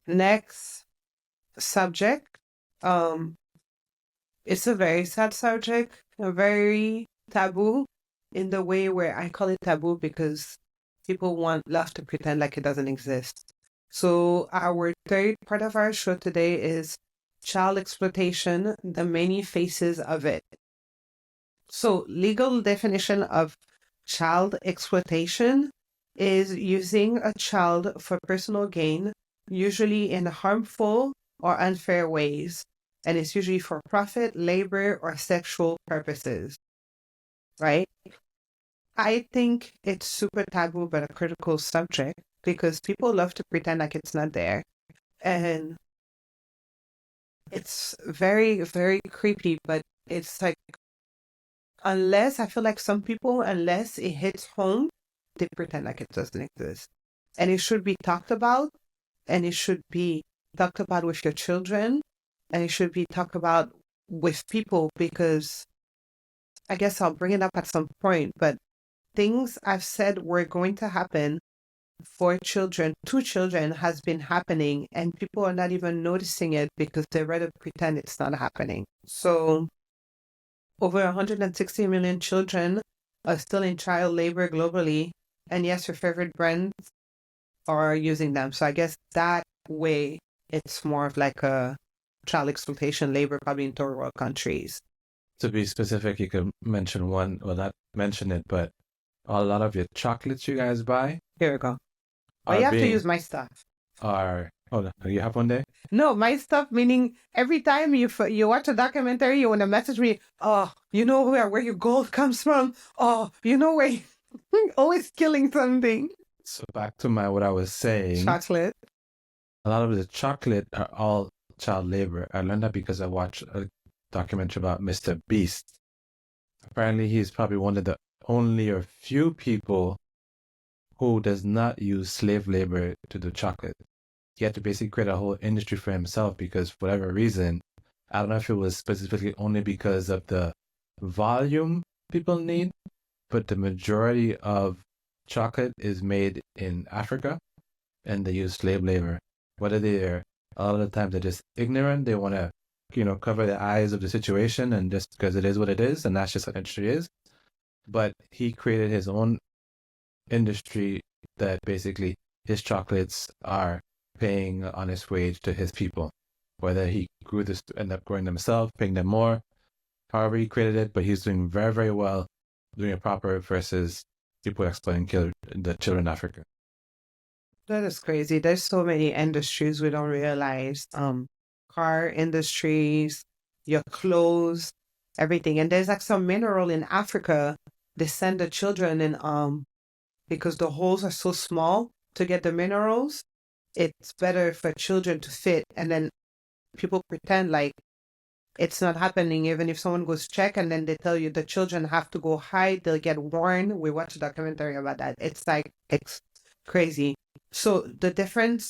Next subject. Um, it's a very sad subject, a very taboo in the way where I call it taboo because people love to pretend like it doesn't exist. So our third part of our show today is child exploitation, the many faces of it. So legal definition of child exploitation is using a child for personal gain, usually in harmful or unfair ways, and it's usually for profit, labor, or sexual purposes, right? I think it's super taboo but a critical subject because people love to pretend like it's not there. And it's very, very creepy, but it's like, unless I feel like some people, unless it hits home, they pretend like it doesn't exist. And it should be talked about, and it should be talked about with your children, and it should be talked about with people because I guess I'll bring it up at some point, but things I've said were going to happen for children, to children, has been happening, and people are not even noticing it because they rather pretend it's not happening. So over 160 million children are still in child labor globally. And yes, your favorite brands are using them. So I guess that way it's more of like a child exploitation labor probably in third world countries. To be specific, you could mention one, well, not mention it, but a lot of your chocolates you guys buy Here we go. But you have to use my stuff. Oh, you have one day? No, my stuff meaning every time you watch a documentary, you want to message me, oh, you know where your gold comes from? Oh, you know where always killing something. So back to what I was saying. Chocolate. A lot of the chocolate are all child labor. I learned that because I watched a documentary about Mr. Beast. Apparently, he's probably one of the only or few people who does not use slave labor to do chocolate. He had to basically create a whole industry for himself because for whatever reason, I don't know if it was specifically only because of the volume people need, but the majority of chocolate is made in Africa and they use slave labor. Whether they're, a lot of the times they're just ignorant, they want to, cover the eyes of the situation and just because it is what it is and that's just what industry is. But he created his own industry that basically his chocolates are paying honest wage to his people. Whether he grew this, end up growing themselves, paying them more, however he created it, but he's doing very, very well, doing it proper versus people exploiting the children in Africa. That is crazy. There's so many industries we don't realize. Car industries, your clothes, everything. And there's like some mineral in Africa. They send the children in because the holes are so small to get the minerals. It's better for children to fit. And then people pretend like it's not happening. Even if someone goes check and then they tell you the children have to go hide, they'll get warned. We watched a documentary about that. It's like, it's crazy. So the different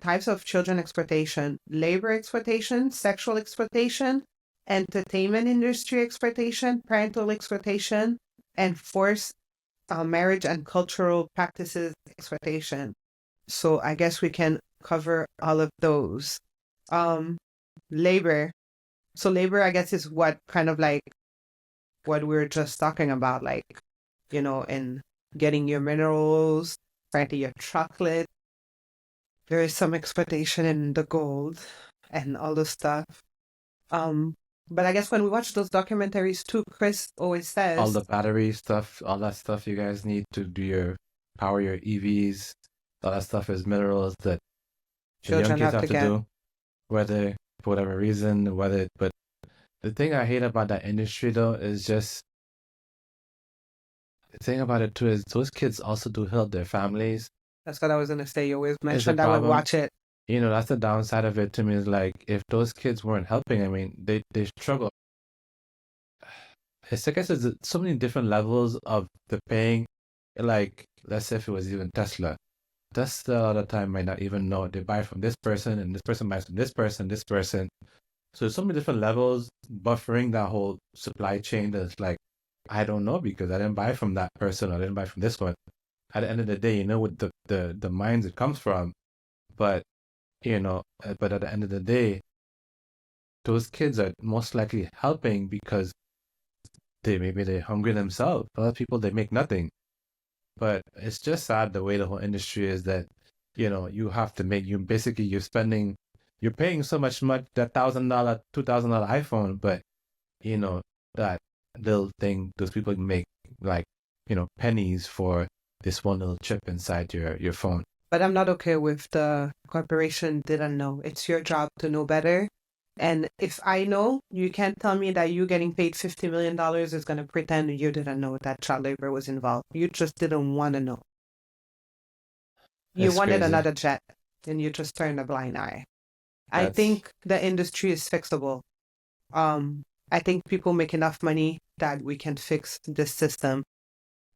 types of children exploitation: labor exploitation, sexual exploitation, entertainment industry exploitation, parental exploitation, and forced marriage and cultural practices exploitation. So I guess we can cover all of those. Labor. So labor, I guess, is what kind of like what we were just talking about, like, in getting your minerals, frankly, your chocolate. There is some exploitation in the gold and all this stuff. But I guess when we watch those documentaries too, Chris always says all the battery stuff, all that stuff you guys need to do power your EVs, all that stuff is minerals that the young kids have to do, whether for whatever reason, but the thing I hate about that industry though is just the thing about it too is those kids also do help their families. That's what I was gonna say. You always mentioned that we watch it. That's the downside of it to me is like if those kids weren't helping, I mean, they struggle. I guess there's so many different levels of the paying. Like, let's say if it was even Tesla a lot of the time might not even know they buy from this person and this person buys from this person. So there's so many different levels buffering that whole supply chain that's like, I don't know because I didn't buy from that person or I didn't buy from this one. At the end of the day, with the mines it comes from, But, but at the end of the day, those kids are most likely helping because maybe they're hungry themselves. A lot of people, they make nothing. But it's just sad the way the whole industry is that, you have to make, you're paying so much that $1,000, $2,000 iPhone, but that little thing, those people make like, pennies for this one little chip inside your phone. But I'm not okay with the corporation didn't know. It's your job to know better. And if I know, you can't tell me that you getting paid $50 million is going to pretend you didn't know that child labor was involved. You just didn't want to know. You It's wanted crazy. another jet and you just turned a blind eye. I That's think the industry is fixable. I think people make enough money that we can fix this system.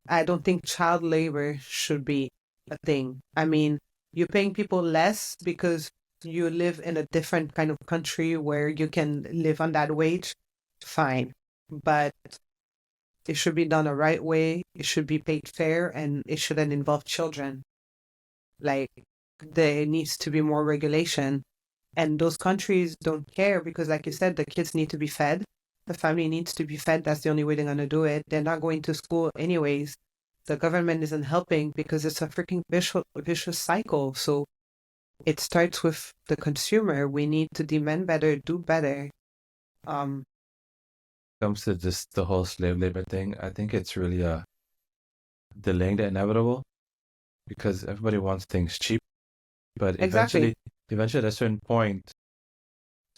I don't think child labor should be a thing. I mean, you're paying people less because you live in a different kind of country where you can live on that wage. Fine. But it should be done the right way. It should be paid fair and it shouldn't involve children. Like, there needs to be more regulation. And those countries don't care because, like you said, the kids need to be fed. The family needs to be fed. That's the only way they're going to do it. They're not going to school anyways. The government isn't helping because it's a freaking vicious cycle. So it starts with the consumer. We need to demand better, do better. comes to just the whole slave labor thing. I think it's really delaying the inevitable because everybody wants things cheap, but Exactly. eventually at a certain point,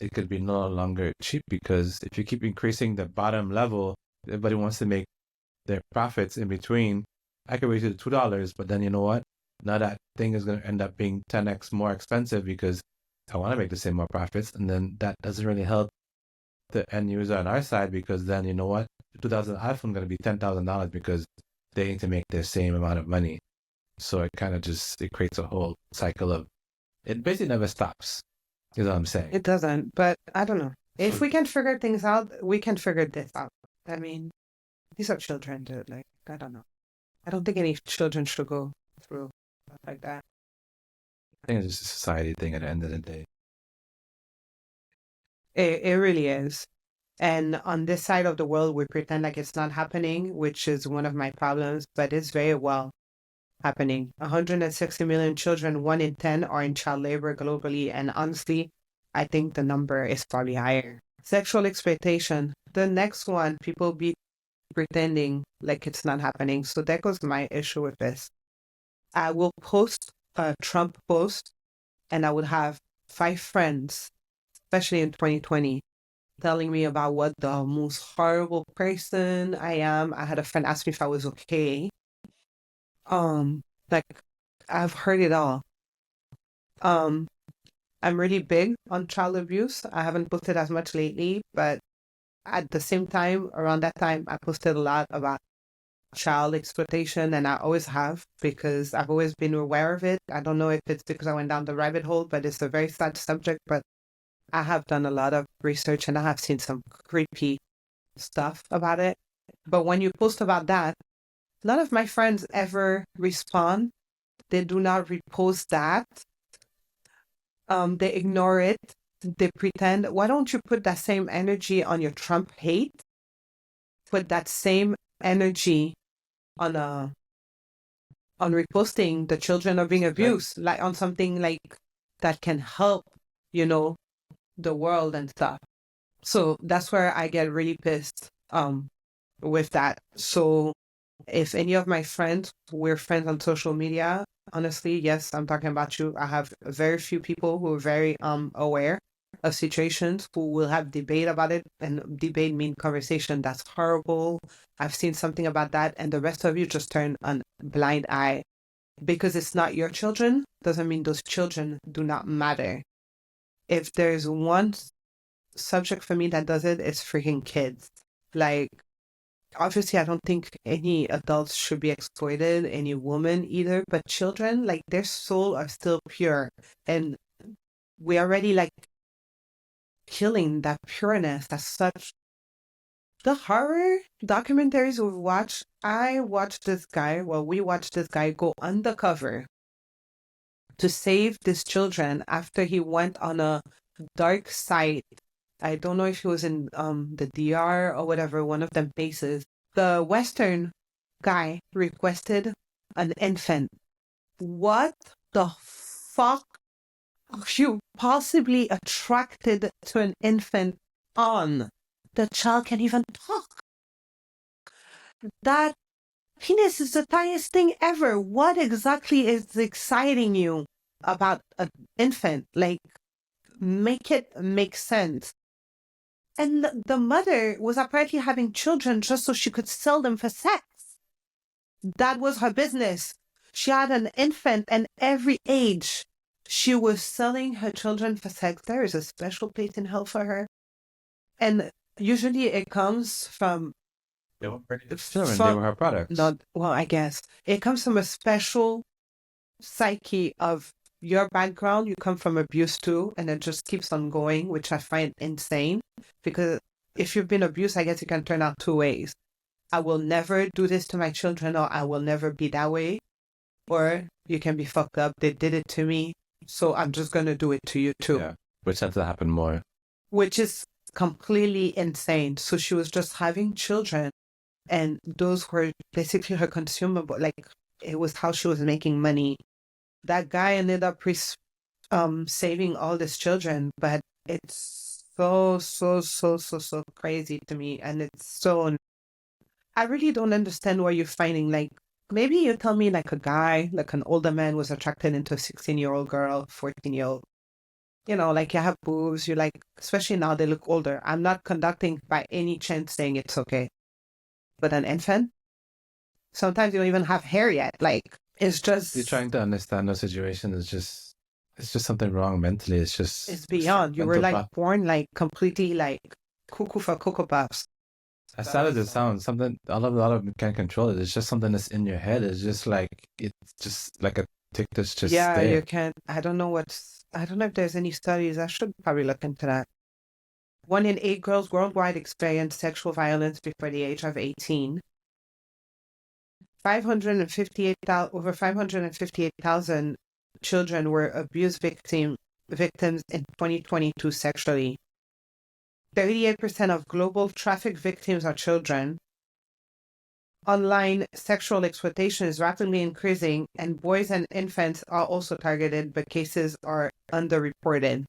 it could be no longer cheap because if you keep increasing the bottom level, everybody wants to make their profits in between. I could raise it to $2, but then you know what? Now that thing is going to end up being 10x more expensive because I want to make the same more profits, and then that doesn't really help the end user on our side because then you know what? The 2000 iPhone going to be $10,000 because they need to make the same amount of money. So it kind of it creates a whole cycle of it basically never stops. Is what I'm saying. It doesn't, but I don't know. If we can figure things out, we can figure this out. I mean, these are children, dude. Like, I don't know. I don't think any children should go through stuff like that. I think it's just a society thing at the end of the day. It really is. And on this side of the world, we pretend like it's not happening, which is one of my problems, but it's very well happening. 160 million children, 1 in 10 are in child labor globally. And honestly, I think the number is probably higher. Sexual exploitation. The next one, people be pretending like it's not happening. So that goes my issue with this. I will post a Trump post and I would have 5 friends, especially in 2020, telling me about what the most horrible person I am. I had a friend ask me if I was okay. Like I've heard it all. Um, I'm really big on child abuse. I haven't posted as much lately, but at the same time, around that time, I posted a lot about child exploitation, and I always have because I've always been aware of it. I don't know if it's because I went down the rabbit hole, but it's a very sad subject. But I have done a lot of research and I have seen some creepy stuff about it. But when you post about that, none of my friends ever respond. They do not repost that. They ignore it. They pretend. Why don't you put that same energy on your Trump hate? Put that same energy on reposting the children are being abused, like on something like that can help, you know, the world and stuff. So that's where I get really pissed with that. So if any of my friends, we're friends on social media, honestly, yes, I'm talking about you. I have very few people who are very aware of situations who will have debate about it, and debate mean conversation. That's horrible. I've seen something about that, and the rest of you just turn a blind eye because it's not your children. Doesn't mean those children do not matter. If there's one subject for me that does it, it's freaking kids. Like, obviously, I don't think any adults should be exploited, any woman either, but children, like, their soul are still pure. And we already like killing that pureness. That's such the horror documentaries we've watched. We watched this guy go undercover to save these children after he went on a dark site. I don't know if he was in the DR or whatever, one of them places. The Western guy requested an infant. What the fuck are you possibly attracted to an infant on? The child can't even talk. That penis is the tiniest thing ever. What exactly is exciting you about an infant? Like, make it make sense. And the mother was apparently having children just so she could sell them for sex. That was her business. She had an infant, and every age she was selling her children for sex. There is a special place in hell for her. And usually it comes from... They were pretty sure, they were her products. Not, well, I guess. It comes from a special psyche of your background. You come from abuse too, and it just keeps on going, which I find insane. Because if you've been abused, I guess it can turn out two ways. I will never do this to my children, or I will never be that way. Or you can be fucked up. They did it to me, so I'm just going to do it to you too. Yeah, which tends to happen more. Which is completely insane. So she was just having children, and those were basically her consumable. Like, it was how she was making money. That guy ended up saving all these children, but it's so crazy to me. And it's so... I really don't understand why you're finding, like, maybe you tell me like a guy, like an older man was attracted into a 16-year-old girl, 14-year-old. You know, like you have boobs, you like, especially now they look older. I'm not conducting by any chance saying it's okay. But an infant, sometimes you don't even have hair yet. Like, it's just... You're trying to understand the situation. It's just something wrong mentally. It's beyond. You were like born like completely like cuckoo for Cocoa Puffs. As sad as it sounds, something a lot of them can't control it. It's just something that's in your head. It's just like, it's just like a tick that's just there. You can't. I don't know if there's any studies. I should probably look into that. 1 in 8 girls worldwide experience sexual violence before the age of 18. Over 558,000 children were abuse victims in 2022 sexually. 38% of global traffic victims are children. Online sexual exploitation is rapidly increasing, and boys and infants are also targeted, but cases are underreported.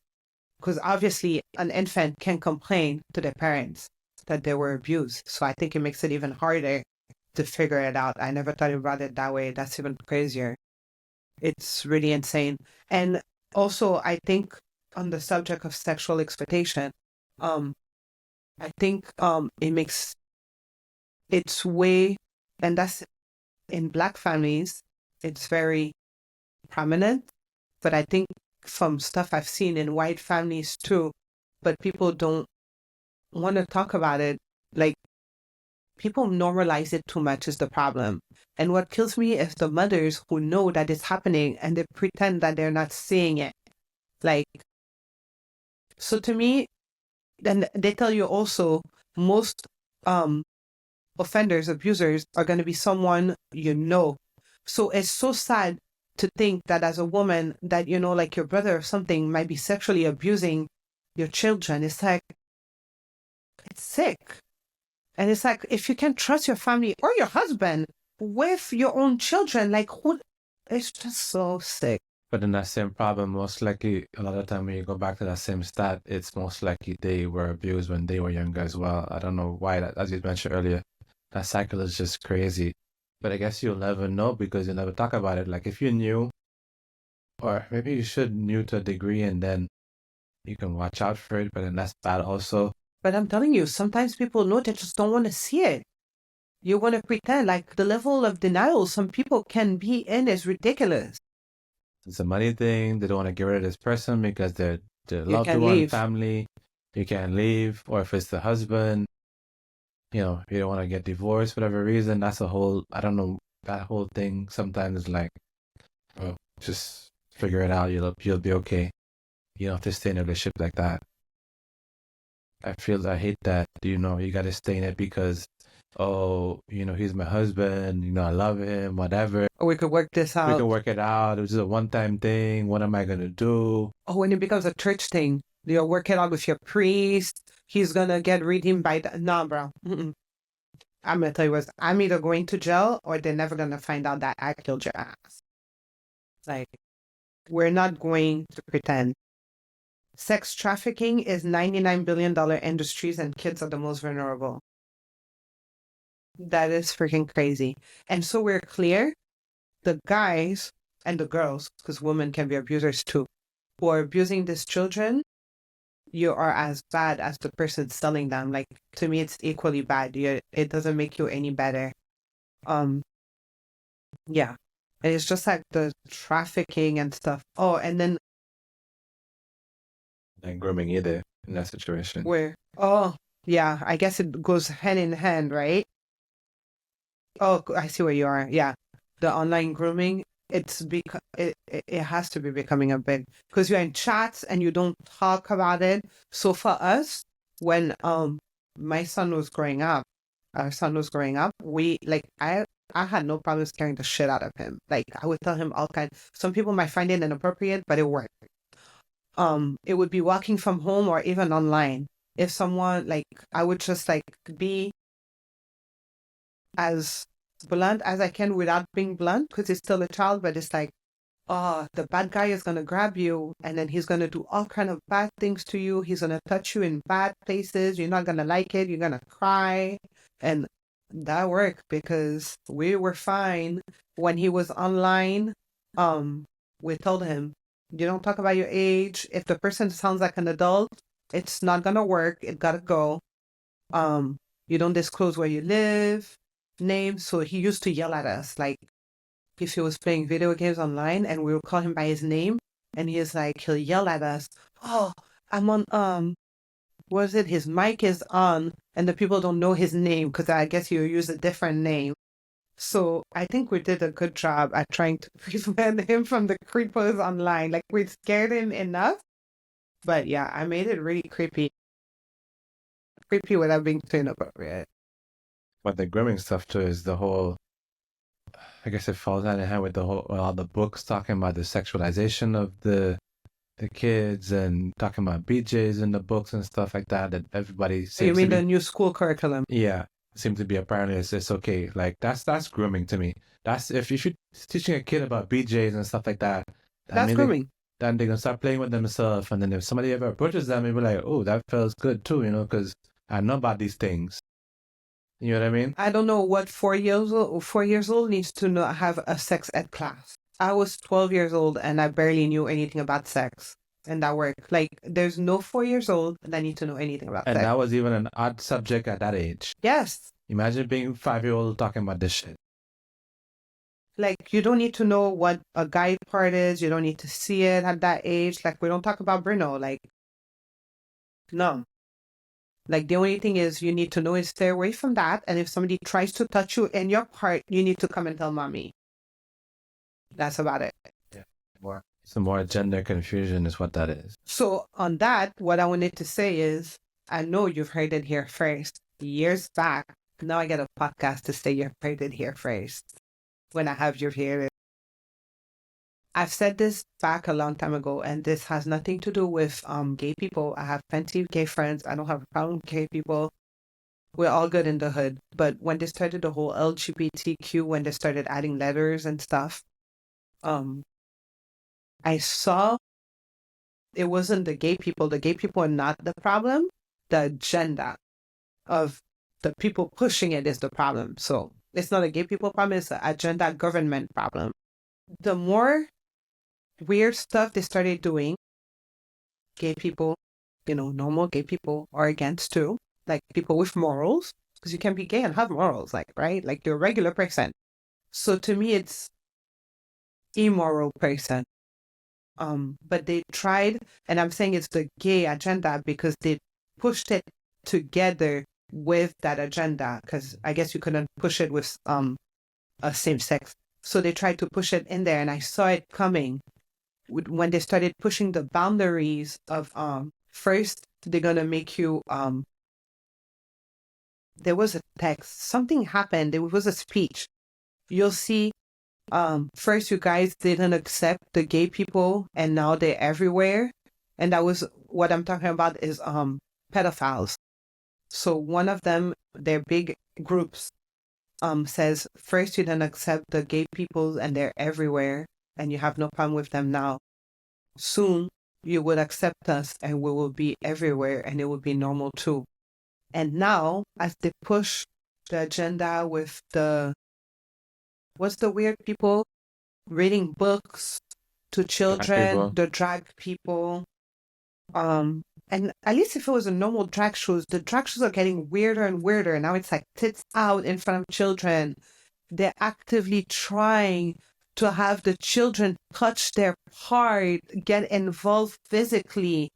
Because obviously, an infant can complain to their parents that they were abused. So I think it makes it even harder to figure it out. I never thought about it that way. That's even crazier. It's really insane. And also, I think on the subject of sexual exploitation, I think it makes its way, and that's in Black families, it's very prominent. But I think from stuff I've seen in white families too, but people don't want to talk about it. Like, people normalize it too much is the problem. And what kills me is the mothers who know that it's happening and they pretend that they're not seeing it. Like, so to me, then they tell you also most offenders, abusers are going to be someone you know. So it's so sad to think that as a woman that, you know, like your brother or something might be sexually abusing your children. It's like, it's sick. And it's like, if you can trust your family or your husband with your own children, like, who? It's just so sick. But in that same problem, most likely, a lot of time when you go back to that same stat, it's most likely they were abused when they were younger as well. I don't know why, that, as you mentioned earlier, that cycle is just crazy. But I guess you'll never know because you never talk about it. Like, if you knew, or maybe you should knew to a degree, and then you can watch out for it, but then that's bad also. But I'm telling you, sometimes people know, they just don't want to see it. You want to pretend. Like, the level of denial some people can be in is ridiculous. It's a money thing. They don't want to get rid of this person because they're loved one, family. You can't leave. Or if it's the husband, you know, you don't want to get divorced for whatever reason. That's a whole, I don't know, that whole thing sometimes is like, well, just figure it out. You'll be okay. You don't have to stay in a relationship like that. I hate that, you know, you got to stay in it because oh, he's my husband, I love him, whatever. Or we could work this We out. can work it out. It was just a one-time thing. What am I gonna do? Oh, when it becomes a church thing, you'll work it out with your priest. He's gonna get redeemed by the. Nah, bro. Mm-mm. I'm gonna tell you what. I'm either going to jail or they're never gonna find out that I killed your ass. Like, we're not going to pretend. Sex trafficking is $99 billion industries and kids are the most vulnerable. That is freaking crazy. And so we're clear, the guys and the girls, because women can be abusers too, who are abusing these children, you are as bad as the person selling them. Like, to me, it's equally bad. It doesn't make you any better. Um, yeah. And it's just like the trafficking and stuff. Oh, and then And grooming either in that situation. oh, yeah, I guess it goes hand in hand, right? Oh, I see where you are. Yeah. The online grooming, it has to be becoming a big, because you're in chats and you don't talk about it. So for us, when my son was growing up, our son was growing up, we like I had no problem scaring the shit out of him. Like I would tell him all kinds. Some people might find it inappropriate, but it worked. It would be walking from home or even online. If someone like I would just like be as blunt as I can without being blunt because he's still a child, but it's like, oh, the bad guy is gonna grab you and then he's gonna do all kind of bad things to you. He's gonna touch you in bad places. You're not gonna like it. You're gonna cry. And that worked because we were fine. When he was online, we told him, you don't talk about your age. If the person sounds like an adult, it's not gonna work. It gotta go. You don't disclose where you live, name. So he used to yell at us, like if he was playing video games online and we would call him by his name and he'll yell at us, oh, I'm on was it his mic is on and the people don't know his name because I guess he'll use a different name. So I think we did a good job at trying to prevent him from the creepers online. Like we scared him enough. But yeah, I made it really creepy. Creepy without being too inappropriate. But the grooming stuff too is the whole. I guess it falls hand in hand with the whole all the books talking about the sexualization of the kids and talking about BJ's in the books and stuff like that. That everybody You seems to mean the be. new school curriculum? Yeah, seems to be apparently it's okay. Like that's grooming to me. That's if you should teaching a kid about BJ's and stuff like that. I That's mean, grooming. then they're gonna start playing with themselves, and then if somebody ever approaches them, they'll be like, "Oh, that feels good too," because I know about these things. You know what I mean? I don't know what 4 years old needs to know have a sex ed class. I was 12 years old and I barely knew anything about sex. And that worked. Like there's no 4 years old that need to know anything about And sex. that was even an odd subject at that age. Yes. Imagine being 5-year-old talking about this shit. Like you don't need to know what a guy part is. You don't need to see it at that age. Like we don't talk about Bruno. Like no. Like the only thing is you need to know is stay away from that. And if somebody tries to touch you in your part, you need to come and tell mommy. That's about it. Yeah. Some more gender confusion is what that is. So on that, what I wanted to say is, I know you've heard it here first. Years back, now I get a podcast to say you've heard it here first. When I have you here, I've said this back a long time ago, and this has nothing to do with gay people. I have plenty of gay friends. I don't have a problem with gay people. We're all good in the hood. But when they started the whole LGBTQ, when they started adding letters and stuff, I saw it wasn't the gay people. The gay people are not the problem. The agenda of the people pushing it is the problem. So it's not a gay people problem, it's an agenda government problem. The more weird stuff they started doing, gay people, normal gay people are against too. Like people with morals, because you can be gay and have morals, like, right? Like you're a regular person. So to me, it's immoral person. But they tried, and I'm saying it's the gay agenda because they pushed it together with that agenda. Because I guess you couldn't push it with a same sex, so they tried to push it in there, and I saw it coming when they started pushing the boundaries of first they're gonna make you there was a text, something happened, there was a speech. You'll see, first you guys didn't accept the gay people and now they're everywhere. And that was what I'm talking about is pedophiles. So one of them, their big groups, says first you didn't accept the gay people and they're everywhere and you have no problem with them now. Soon you will accept us and we will be everywhere and it will be normal too. And now, as they push the agenda with what's the weird people reading books to children, the drag people, and at least if it was a normal drag shows, the drag shows are getting weirder and weirder. Now it's like tits out in front of children. They're actively trying to have the children touch their part, get involved physically.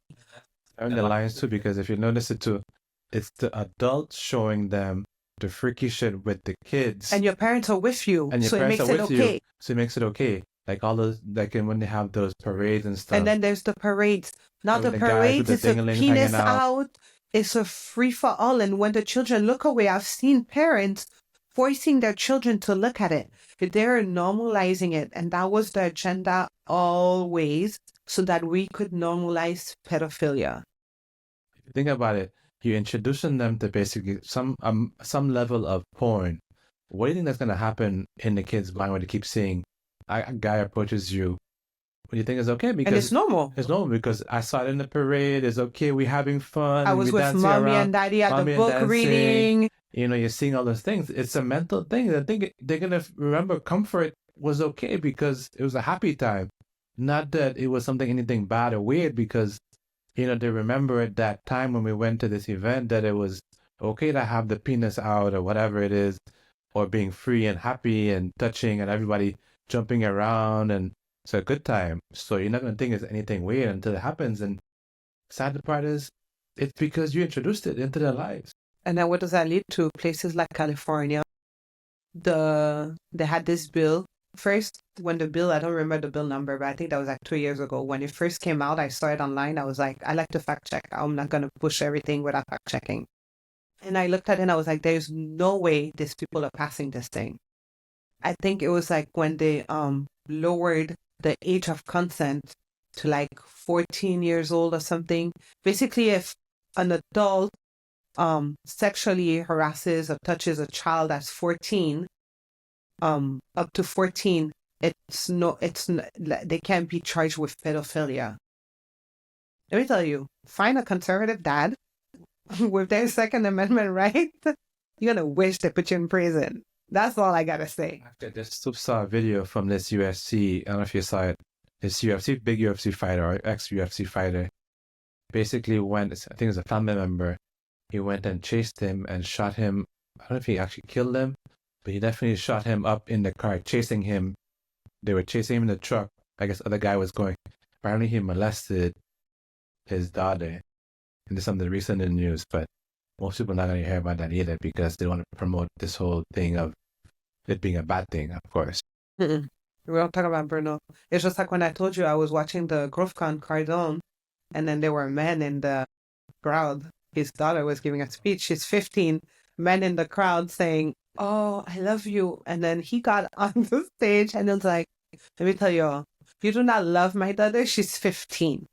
And the lines too, because if you notice it too, it's the adults showing them the freaky shit with the kids. And your parents are with you. And your so parents it makes it okay. You, so it makes it okay. Like all those, like when they have those parades and stuff. And then there's the parades. Now the parades, it's a penis out. It's a free for all. And when the children look away, I've seen parents forcing their children to look at it. They're normalizing it. And that was the agenda always, so that we could normalize pedophilia. If you think about it, you're introducing them to basically some level of porn. What do you think that's going to happen in the kid's mind when they keep seeing a guy approaches you? What do you think is okay? Because and it's normal. It's normal because I saw it in the parade. It's okay. We're having fun. I was with mommy and daddy at the book reading. You know, you're seeing all those things. It's a mental thing. I think they're going to remember comfort was okay because it was a happy time. Not that it was anything bad or weird, because you know, they remember at that time when we went to this event that it was okay to have the penis out or whatever it is, or being free and happy and touching and everybody jumping around, and it's a good time. So you're not going to think it's anything weird until it happens. And sad part is, it's because you introduced it into their lives. And then what does that lead to? Places like California, they had this bill. First, when the bill, I don't remember the bill number, but I think that was like 2 years ago. When it first came out, I saw it online. I was like, I like to fact check. I'm not going to push everything without fact checking. And I looked at it and I was like, there's no way these people are passing this thing. I think it was like when they lowered the age of consent to like 14 years old or something. Basically, if an adult sexually harasses or touches a child that's 14, up to 14, they can't be charged with pedophilia. Let me tell you, find a conservative dad with their Second Amendment right, you're gonna wish they put you in prison. That's all I gotta say. I just saw a video from this UFC. I don't know if you saw it. This UFC, big UFC fighter or ex-UFC fighter, basically went, I think it was a family member, he went and chased him and shot him. I don't know if he actually killed him, but he definitely shot him up in the car, chasing him. They were chasing him in the truck. I guess other guy was going. Apparently he molested his daughter. And this is something recent in the news, but most people are not going to hear about that either because they want to promote this whole thing of it being a bad thing, of course. We don't talk about Bruno. It's just like when I told you I was watching the GrowthCon Cardone, and then there were men in the crowd. His daughter was giving a speech. She's 15. Men in the crowd saying, "Oh, I love you." And then he got on the stage and it was like, let me tell you, you do not love my daughter. She's 15.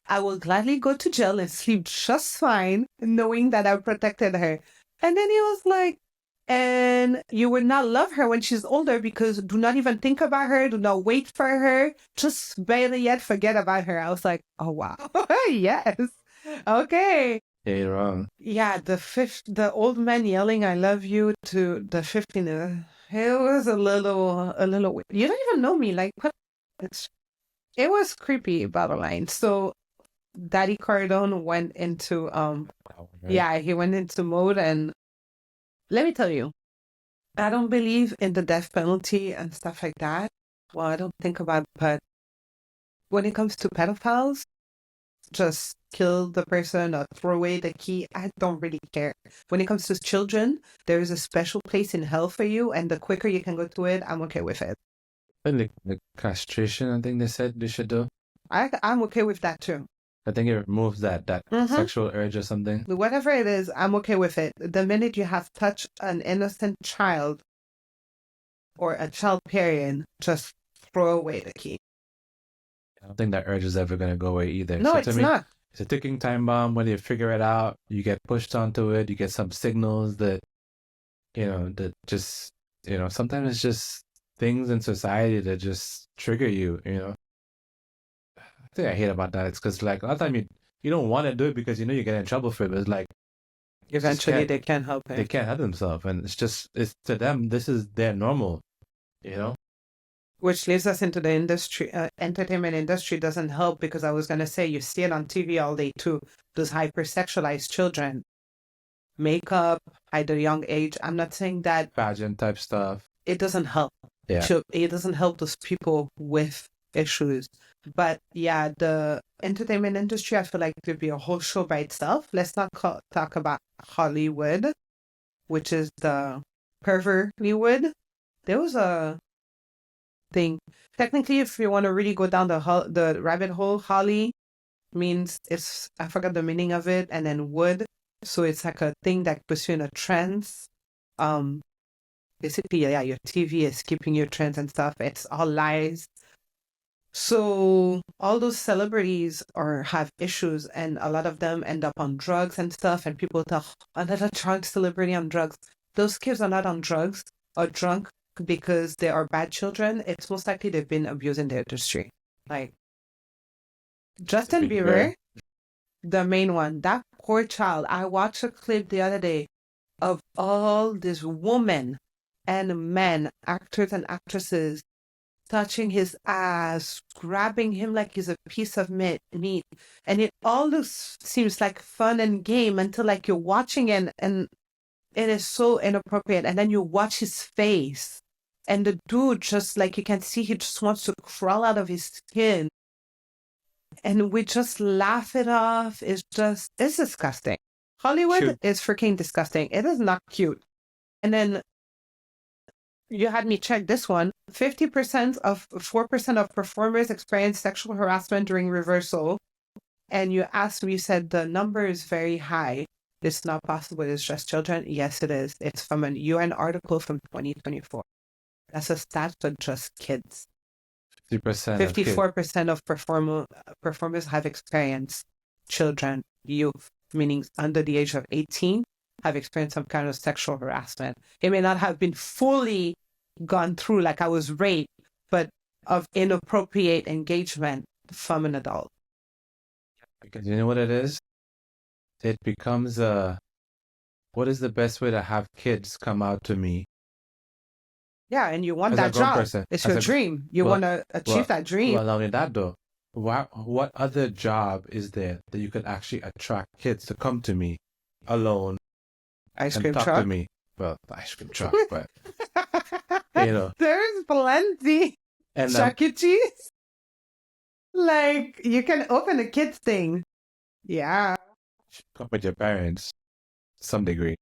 I will gladly go to jail and sleep just fine, knowing that I protected her. And then he was like, and you will not love her when she's older because do not even think about her. Do not wait for her. Just better yet, forget about her. I was like, oh, wow. Yes. Okay. Yeah, you're wrong. Yeah, the old man yelling "I love you" to the 15. It was a little weird. You don't even know me, like what? It was creepy, bottom line. So, Daddy Cardone went into yeah, he went into mode, and let me tell you, I don't believe in the death penalty and stuff like that. Well, I don't think about it, but when it comes to pedophiles, just kill the person or throw away the key. I don't really care. When it comes to children, there is a special place in hell for you, and the quicker you can go to it, I'm okay with it. And the castration, I think they said they should do. I'm okay with that too. I think it removes that Mm-hmm. sexual urge or something. Whatever it is, I'm okay with it. The minute you have touched an innocent child or a child period, just throw away the key. I don't think that urge is ever gonna go away either. No, So to it's me, not. it's a ticking time bomb. When you figure it out, you get pushed onto it. You get some signals that that just sometimes it's just things in society that just trigger you. The thing I hate about that is because like a lot of time you don't want to do it because you get in trouble for it. But it's like just Eventually, can't they can't help they it. can't help themselves, and it's to them this is their normal. You know, Which leads us into the industry. Entertainment industry doesn't help because I was going to say you see it on TV all day too. Those hypersexualized children, makeup at a young age. I'm not saying that pageant type stuff. it doesn't help. Yeah, It doesn't help those people with issues. But yeah, the entertainment industry, I feel like could be a whole show by itself. Let's not talk about Hollywood, which is the pervert Hollywood. There was a thing. Technically, if you want to really go down the rabbit hole, Holly means I forgot the meaning of it, and then wood. So it's like a thing that puts you in a trance. Um, Basically, yeah, your TV is keeping your trends and stuff. It's all lies. So all those celebrities have issues, and a lot of them end up on drugs and stuff. And people talk another drug celebrity on drugs. Those kids are not on drugs or drunk because they are bad children. It's most likely they've been abusing the industry. Like to Justin be fair. Bieber, the main one, that poor child. I watched a clip the other day of all these women and men, actors and actresses, touching his ass, grabbing him like he's a piece of meat. And it all seems like fun and game until like you're watching it and it is so inappropriate. And then you watch his face and the dude just like you can see he just wants to crawl out of his skin. And we just laugh it off. It's disgusting. Hollywood Shoot. is freaking disgusting. It is not cute. And then you had me check this one. 50% of 4% of performers experience sexual harassment during rehearsal. And you asked me, you said the number is very high. It's not possible. It's just children. Yes, it is. It's from an UN article from 2024. That's a stat for just kids. 50% of kids. 54% of performers have experienced children, youth, meaning under the age of 18, have experienced some kind of sexual harassment. It may not have been fully gone through like I was raped, but of inappropriate engagement from an adult. Because you know what it is? It becomes what is the best way to have kids come out to me Yeah, and you want as a that grown job. person? It's your dream. You Well, want to achieve well, that dream. well, not only that though. What other job is there that you could actually attract kids to come to me alone Ice and cream talk to truck. me? Well, the ice cream truck, but you know, There's plenty. and Chuck E. Cheese. Like, you can open a kids thing. Yeah. come with your parents, to some degree.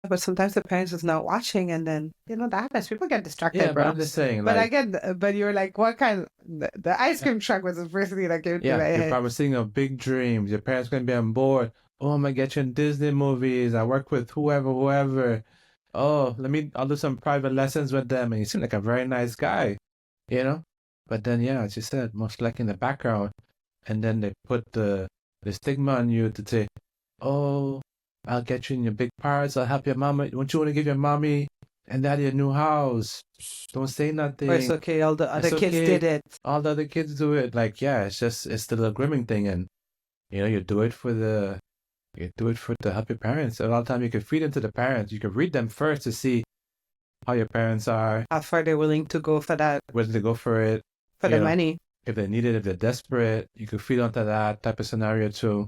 But sometimes the parents is not watching, and then that happens. People get distracted, Yeah, but bro. I'm just saying, But like, but you're like, what kind? The ice cream truck was the first thing that came to my yeah, you're head. promising of big dreams. Your parents gonna be on board. Oh, I'm gonna get you in Disney movies. I work with whoever. Oh, I'll do some private lessons with them. And you seem like a very nice guy, you know? But then, yeah, as you said, most likely in the background. And then they put the stigma on you to say, oh, I'll get you in your big parts. I'll help your mama. Don't you want to give your mommy and daddy a new house? Don't say nothing. Or it's okay. All the other kids did it. All the other kids do it. Like, yeah, it's the little grooming thing. And, you do it to help your parents. A lot of time you can feed into the parents. You can read them first to see how your parents are. How far they're willing to go for that. Whether they go for it. For the money. If they need it, if they're desperate, you can feed onto that type of scenario too.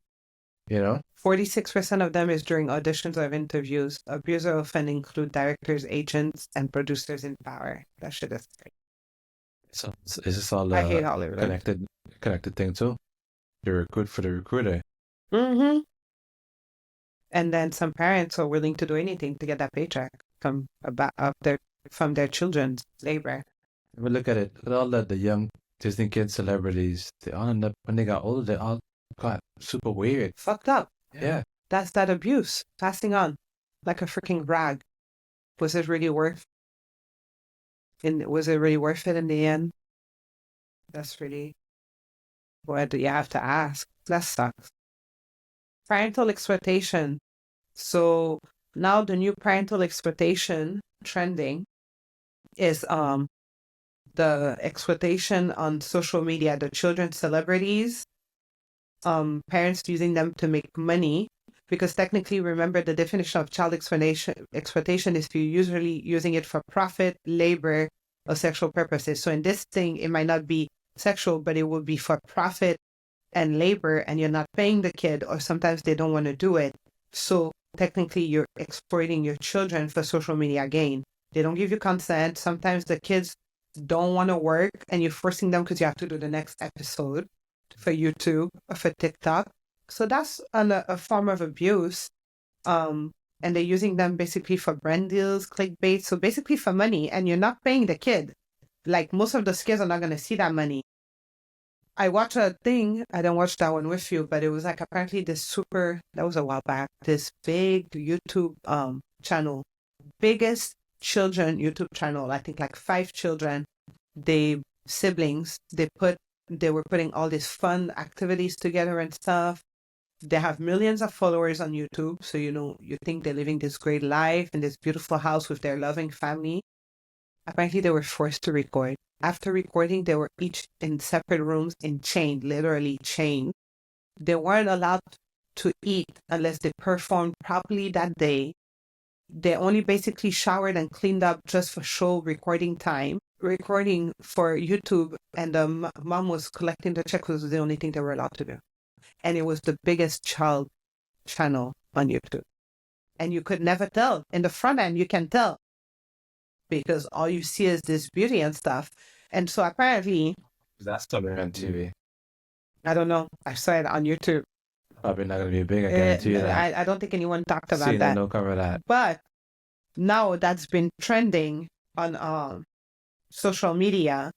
46% of them is during auditions or interviews. Abusers often include directors, agents, and producers in power. That shit is great. So is this all I hate Hollywood. connected thing too? The recruit for the recruiter. Mm-hmm. And then some parents are willing to do anything to get that paycheck from their children's labor. But look at it. Look at all the young Disney kid celebrities. They all end up when they got older. They all God, super weird. Fucked up. Yeah. That's that abuse passing on like a freaking rag. Was it really worth? Was it really worth it in the end? That's really what you have to ask. That sucks. Parental exploitation. So now the new parental exploitation trending is the exploitation on social media, the children celebrities, parents using them to make money. Because technically, remember the definition of child exploitation is you're usually using it for profit, labor, or sexual purposes. So in this thing, it might not be sexual, but it would be for profit and labor, and you're not paying the kid, or sometimes they don't want to do it. So technically, you're exploiting your children for social media gain. They don't give you consent. Sometimes the kids don't want to work, and you're forcing them because you have to do the next episode for YouTube or for TikTok. So that's a form of abuse. And they're using them basically for brand deals, clickbait. So basically for money, and you're not paying the kid. Like most of the kids are not going to see that money. I watched a thing, I didn't watch that one with you, but it was like apparently that was a while back, this big YouTube channel, biggest children YouTube channel, I think like 5 children, siblings, they were putting all these fun activities together and stuff. They have millions of followers on YouTube, so you think they're living this great life in this beautiful house with their loving family. Apparently, they were forced to record. After recording, they were each in separate rooms literally chained. They weren't allowed to eat unless they performed properly that day. They only basically showered and cleaned up just for show recording time. Recording for YouTube, and the mom was collecting the check was the only thing they were allowed to do. And it was the biggest child channel on YouTube. And you could never tell. In the front end, you can tell, because all you see is this beauty and stuff. And so apparently, That's still on TV. I don't know. I saw it on YouTube. Probably not going to be big. I guarantee you that. I don't think anyone talked about CNN that. don't cover that. But now that's been trending on social media,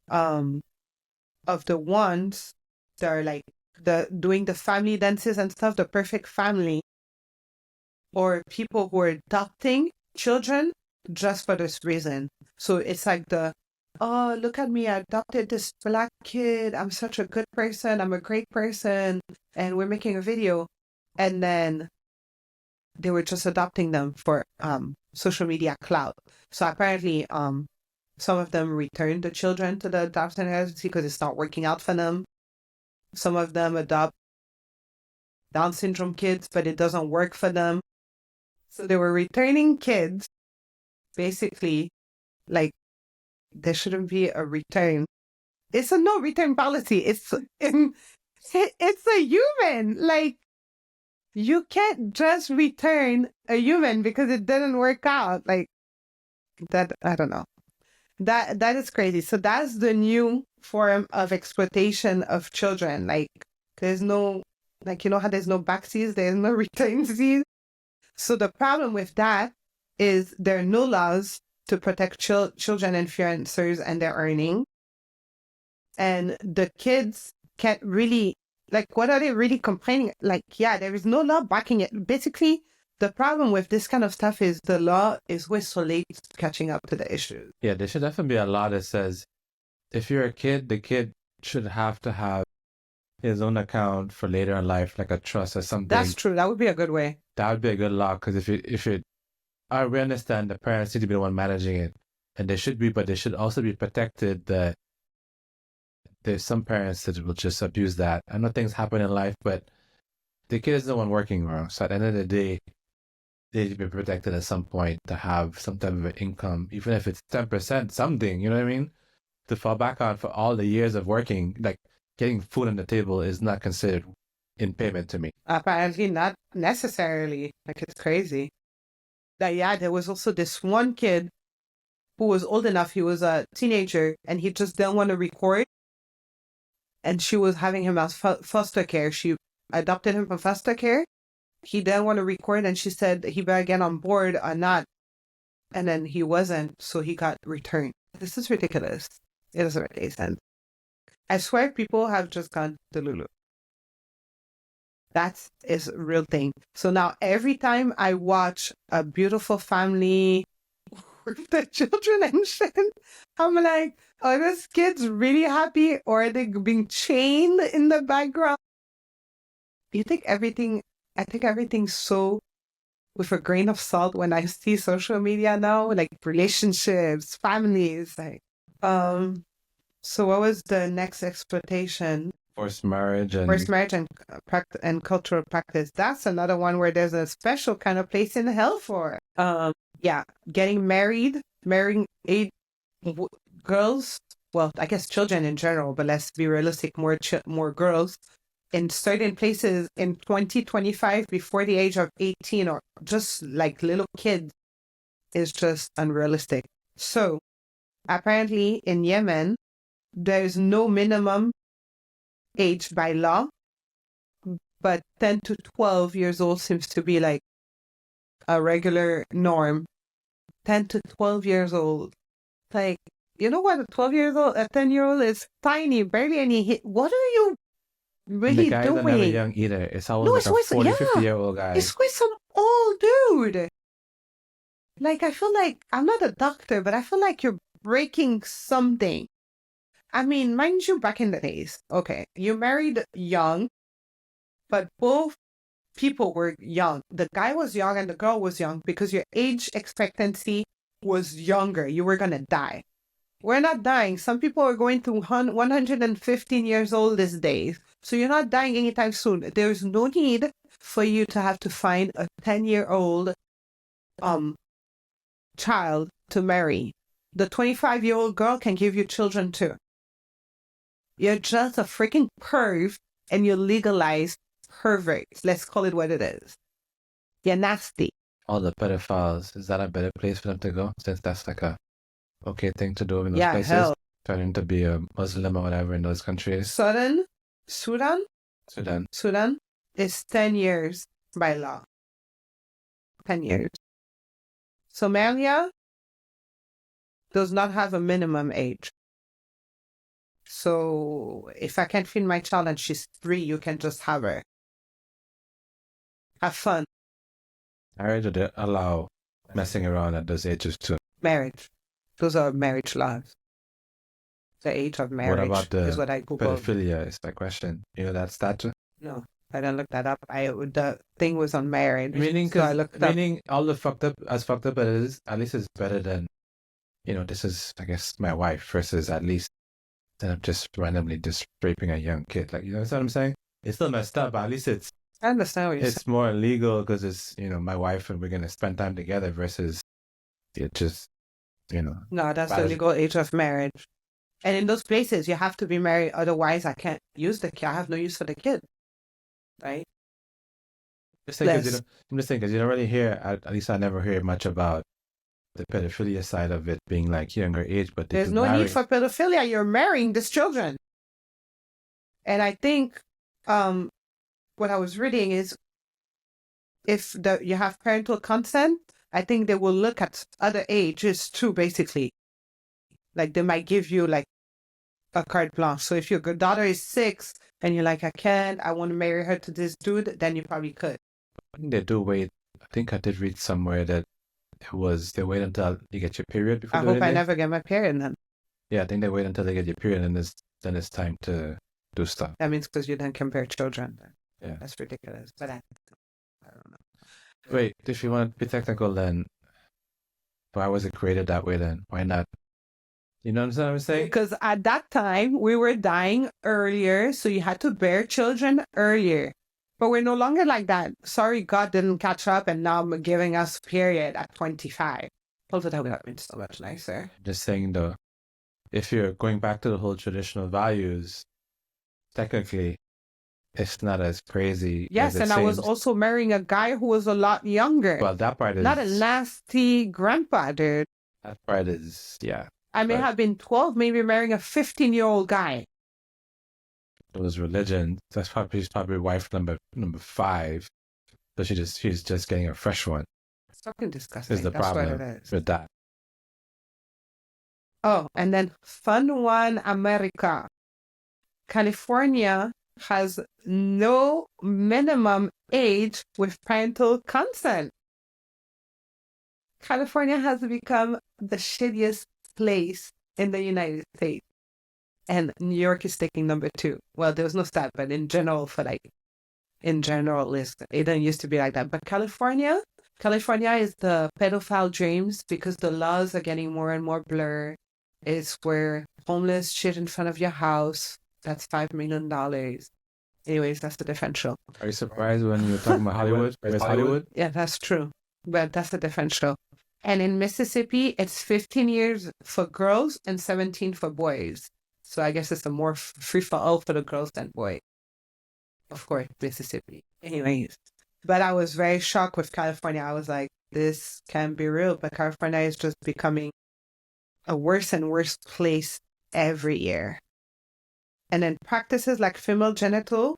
of the ones that are like doing the family dances and stuff, the perfect family, or people who are adopting children just for this reason. So it's like oh, look at me, I adopted this Black kid. I'm such a good person. I'm a great person. And we're making a video. And then they were just adopting them for social media clout. So apparently some of them returned the children to the adoption agency because it's not working out for them. Some of them adopt Down syndrome kids, but it doesn't work for them. So they were returning kids, basically, like there shouldn't be a return. It's a no return policy. It's a human. Like, you can't just return a human because it didn't work out. Like that, I don't know. That is crazy. So that's the new form of exploitation of children. Like, there's no, like, you know how there's no backseas, there's no return seas. So the problem with that is there are no laws to protect children influencers and their earning. And the kids can't really, like, what are they really complaining? Like, yeah, there is no law backing it. Basically, the problem with this kind of stuff is the law is way so late catching up to the issues. Yeah, there should definitely be a law that says if you're a kid, the kid should have to have his own account for later in life, like a trust or something. That's true. That would be a good way. That would be a good law, because we understand the parents need to be the one managing it, and they should be, but they should also be protected that there's some parents that will just abuse that. I know things happen in life, but the kid is the one working wrong. So at the end of the day, they need to be protected at some point to have some type of an income, even if it's 10%, something, you know what I mean? To fall back on for all the years of working, like getting food on the table is not considered in payment to me. Apparently not necessarily. Like, it's crazy. Yeah, there was also this one kid who was old enough. He was a teenager and he just didn't want to record. And she was having him as foster care. She adopted him from foster care. He didn't want to record, and she said he better get on board or not. And then he wasn't, so he got returned. This is ridiculous. It doesn't make any sense. I swear people have just gone to Lulu. That is a real thing. So now every time I watch a beautiful family with the children and shit, I'm like, are those kids really happy or are they being chained in the background? You think everything, I think everything's so with a grain of salt when I see social media now, like relationships, families, like, so what was the next exploitation? Forced marriage Forced and marriage and cultural practice. That's another one where there's a special kind of place in hell for. Yeah, getting married, marrying girls. Well, I guess children in general, but let's be realistic. More girls in certain places in 2025 before the age of 18 or just like little kids is just unrealistic. So apparently in Yemen, there's no minimum age by law, but 10 to 12 years old seems to be like a regular norm. 10 to 12 years old. Like, you know what? A 12 years old, a 10-year-old is tiny, barely any hit. What are you the really guys are never doing? young either. It's always No, like it's a always, 40, yeah, 50-year-old guy. it's with some old dude. Like, I feel like, I'm not a doctor, but I feel like you're breaking something. I mean, mind you, back in the days, okay, you married young, but both people were young. The guy was young and the girl was young because your age expectancy was younger. You were going to die. We're not dying. Some people are going to 115 years old these days. So you're not dying anytime soon. There's no need for you to have to find a 10-year-old child to marry. The 25-year-old girl can give you children too. You're just a freaking perv and you legalize perverts. Let's call it what it is. You're nasty. All the pedophiles, is that a better place for them to go? Since that's like a okay thing to do in those Yeah, places? hell. Turning to be a Muslim or whatever in those countries. Sudan is 10 years by law. 10 years. Somalia does not have a minimum age. So if I can't feed my child and she's 3, you can just have her. Have fun. Marriage would allow messing around at those ages too. Marriage. Those are marriage laws. The age of marriage What about the is what I Googled. pedophilia is my question. You know that statute? No, I didn't look that up. The thing was on marriage. Meaning, so I looked up. all the fucked up as it is, at least it's better than, this is, I guess, my wife versus at least than I'm just randomly just raping a young kid. Like, you know what I'm saying? It's still messed up, but at least it's I understand what you're saying. it's more illegal because it's, my wife and we're going to spend time together versus it just, No, that's the legal age of marriage. And in those places, you have to be married. Otherwise, I can't use the kid. I have no use for the kid. Right? I'm just thinking because you don't really hear, at least I never hear much about the pedophilia side of it being like younger age, but there's no need for pedophilia. You're marrying these children. And I think what I was reading is if you have parental consent, I think they will look at other ages too, basically. Like they might give you like a carte blanche. So if your daughter is 6 and you're like, I want to marry her to this dude, then you probably could. I think they do wait. I think I did read somewhere that they wait until you get your period before I hope I never get my period then. Yeah, I think they wait until they get your period and then it's time to do stuff. That means because you don't compare children. Yeah. That's ridiculous. But I don't know. Wait, if you want to be technical then, why was it created that way then? Why not? You know what I'm saying? Because at that time, we were dying earlier, so you had to bear children earlier. But we're no longer like that. Sorry, God didn't catch up, and now I'm giving us period at 25. Also, that would have been so much nicer. Just saying, though, if you're going back to the whole traditional values, technically, it's not as crazy. Yes, and I was also marrying a guy who was a lot younger. Well, that part is... Not a nasty grandpa, dude. That part is, yeah. I may have been 12, maybe marrying a 15-year-old guy. It was religion. That's probably wife number 5. So she's just getting a fresh one. It's fucking disgusting. Is the problem with that. Oh, and then fun one, America. California has no minimum age with parental consent. California has become the shittiest place in the United States. And New York is taking number 2. Well, there was no stat, but in general, it didn't used to be like that. But California is the pedophile dreams because the laws are getting more and more blurred. It's where homeless shit in front of your house. That's $5 million. Anyways, that's the differential. Are you surprised when you were talking about Hollywood? Where's Hollywood? Yeah, that's true. But that's the differential. And in Mississippi, it's 15 years for girls and 17 for boys. So I guess it's a more free for all for the girls than boys. Of course, Mississippi. Anyways, but I was very shocked with California. I was like, this can't be real. But California is just becoming a worse and worse place every year. And then practices like female genital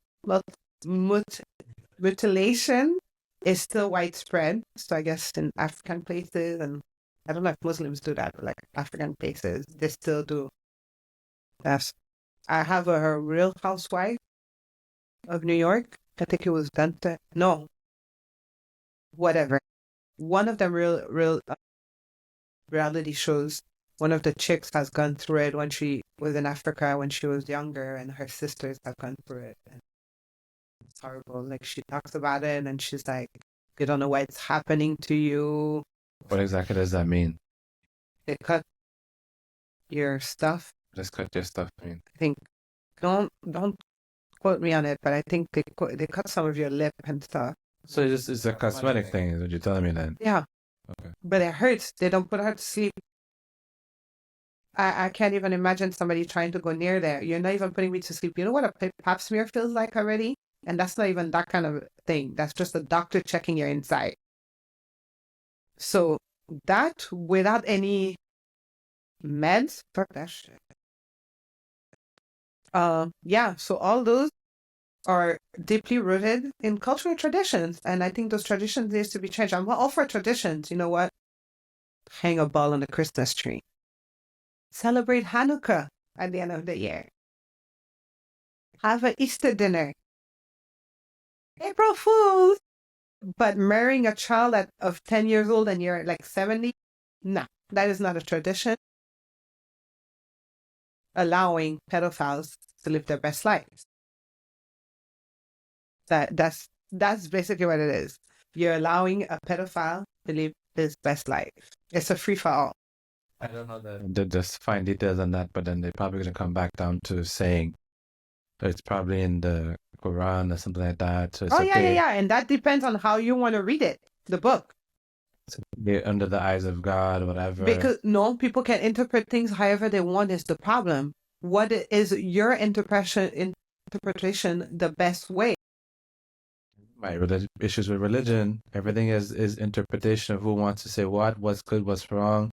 mutilation is still widespread. So I guess in African places, and I don't know if Muslims do that, but like African places, they still do. Yes. I have a Real Housewife of New York. I think it was Dante. No. Whatever. One of the real reality shows, one of the chicks has gone through it when she was in Africa when she was younger, and her sisters have gone through it. And it's horrible. Like, she talks about it and she's like, you don't know why it's happening to you. What exactly does that mean? They cut your stuff. Just cut your stuff. I mean, I think, don't quote me on it, but I think they cut some of your lip and stuff. so it's a cosmetic thing, is what you're telling me then? Yeah. Okay. But it hurts. They don't put her to sleep. I can't even imagine somebody trying to go near there. You're not even putting me to sleep. You know what a pap smear feels like already? And that's not even that kind of thing. That's just a doctor checking your inside. So that, without any meds, fuck that shit. Yeah, so all those are deeply rooted in cultural traditions. And I think those traditions needs to be changed. I'm all for traditions. You know what? Hang a ball on the Christmas tree. Celebrate Hanukkah at the end of the year. Have an Easter dinner. April Fools. But marrying a child of 10 years old and you're like 70? No, that is not a tradition. Allowing pedophiles to live their best lives. That's basically what it is. You're allowing a pedophile to live his best life. It's a free for all. I don't know that they just find details on that, but then they're probably going to come back down to saying that it's probably in the Quran or something like that. So it's okay. Yeah. And that depends on how you want to read it, the book. So under the eyes of God, whatever. Because no, people can interpret things however they want is the problem. What is your interpretation the best way? Right, issues with religion, everything is interpretation of who wants to say what's good, what's wrong.